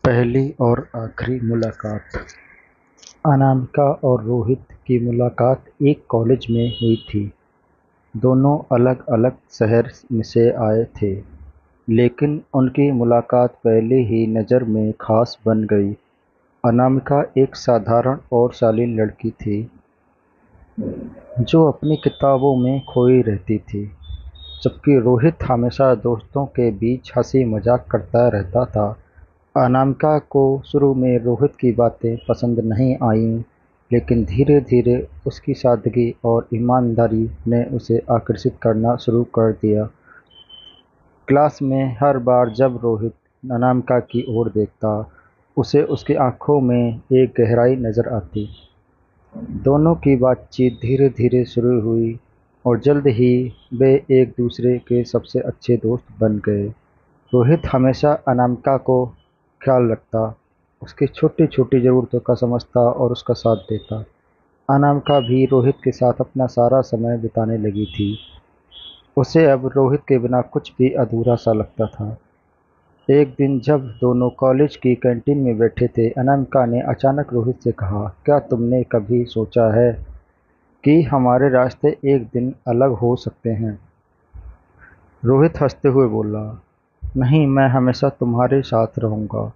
पहली और आखिरी मुलाकात। अनामिका और रोहित की मुलाकात एक कॉलेज में हुई थी। दोनों अलग-अलग शहर से आए थे, लेकिन उनकी मुलाकात पहली ही नज़र में खास बन गई। अनामिका एक साधारण और शालीन लड़की थी, जो अपनी किताबों में खोई रहती थी, जबकि रोहित हमेशा दोस्तों के बीच हंसी मजाक करता रहता था। अनामिका को शुरू में रोहित की बातें पसंद नहीं आईं, लेकिन धीरे-धीरे उसकी सादगी और ईमानदारी ने उसे आकर्षित करना शुरू कर दिया। क्लास में हर बार जब रोहित अनामिका की ओर देखता, उसे उसकी आंखों में एक गहराई नजर आती। दोनों की बातचीत धीरे-धीरे शुरू हुई और जल्द ही वे एक दूसरे के सबसे अच्छे दोस्त बन गए। रोहित हमेशा अनामिका को ख्याल रखता, उसकी छोटी-छोटी ज़रूरतों का समझता और उसका साथ देता। अनामिका भी रोहित के साथ अपना सारा समय बिताने लगी थी। उसे अब रोहित के बिना कुछ भी अधूरा-सा लगता था। एक दिन जब दोनों कॉलेज की कैंटीन में बैठे थे, अनामिका ने अचानक रोहित से कहा, "क्या तुमने कभी सोचा है कि हमारे रास्ते एक दिन अलग हो सकते हैं?" रोहित हंसते हुए बोला, "नहीं, मैं हमेशा तुम्हारे साथ रहूँगा।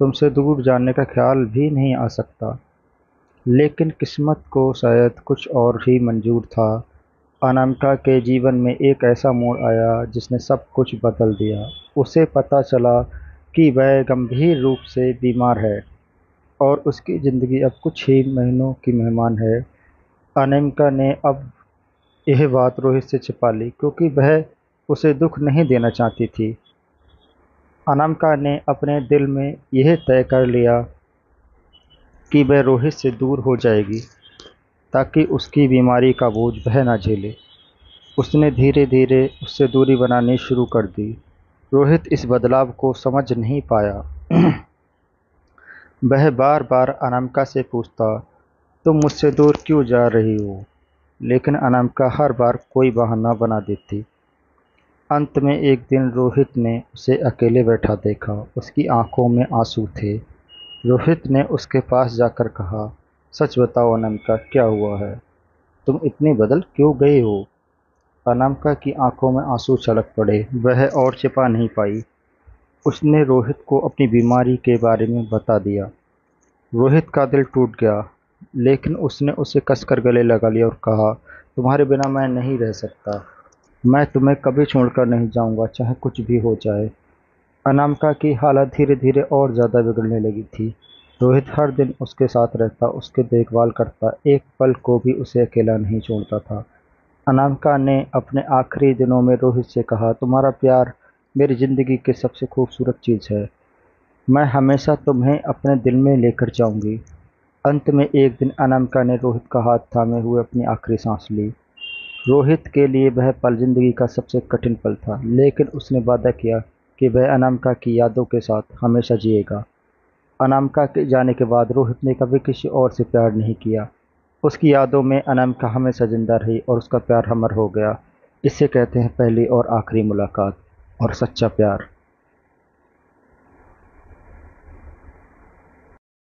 तुमसे दूर जाने का ख्याल भी नहीं आ सकता।" लेकिन किस्मत को शायद कुछ और ही मंजूर था। अनामिका के जीवन में एक ऐसा मोड़ आया जिसने सब कुछ बदल दिया। उसे पता चला कि वह गंभीर रूप से बीमार है और उसकी ज़िंदगी अब कुछ ही महीनों की मेहमान है। अनामिका ने अब यह बात रोहित से छिपा ली, क्योंकि वह उसे दुख नहीं देना चाहती थी। अनामिका ने अपने दिल में यह तय कर लिया कि वह रोहित से दूर हो जाएगी, ताकि उसकी बीमारी का बोझ वह न झेले। उसने धीरे-धीरे उससे दूरी बनानी शुरू कर दी। रोहित इस बदलाव को समझ नहीं पाया। वह बार-बार अनामिका से पूछता, "तुम मुझसे दूर क्यों जा रही हो?" लेकिन अनामिका हर बार कोई बहाना बना देती। अंत में एक दिन रोहित ने उसे अकेले बैठा देखा। उसकी आंखों में आंसू थे। रोहित ने उसके पास जाकर कहा, "सच बताओ अनामिका, क्या हुआ है? तुम इतनी बदल क्यों गई हो?" अनामिका की आंखों में आंसू छलक पड़े। वह और छिपा नहीं पाई। उसने रोहित को अपनी बीमारी के बारे में बता दिया। रोहित का दिल टूट गया, लेकिन उसने उसे कसकर गले लगा लिया और कहा, "तुम्हारे बिना मैं नहीं रह सकता। मैं तुम्हें कभी छोड़कर नहीं जाऊंगा, चाहे कुछ भी हो जाए।" अनामिका की हालत धीरे-धीरे और ज़्यादा बिगड़ने लगी थी। रोहित हर दिन उसके साथ रहता, उसकी देखभाल करता, एक पल को भी उसे अकेला नहीं छोड़ता था। अनामिका ने अपने आखिरी दिनों में रोहित से कहा, "तुम्हारा प्यार मेरी ज़िंदगी की सबसे खूबसूरत चीज़ है। मैं हमेशा तुम्हें अपने दिल में लेकर जाऊंगी।" अंत में एक दिन अनामिका ने रोहित का हाथ थामे हुए अपनी आखिरी सांस ली। रोहित के लिए वह पल ज़िंदगी का सबसे कठिन पल था, लेकिन उसने वादा किया कि वह अनामिका की यादों के साथ हमेशा जिएगा। अनामिका के जाने के बाद रोहित ने कभी किसी और से प्यार नहीं किया। उसकी यादों में अनामिका हमेशा जिंदा रही और उसका प्यार अमर हो गया। इसे कहते हैं पहली और आखिरी मुलाकात और सच्चा प्यार।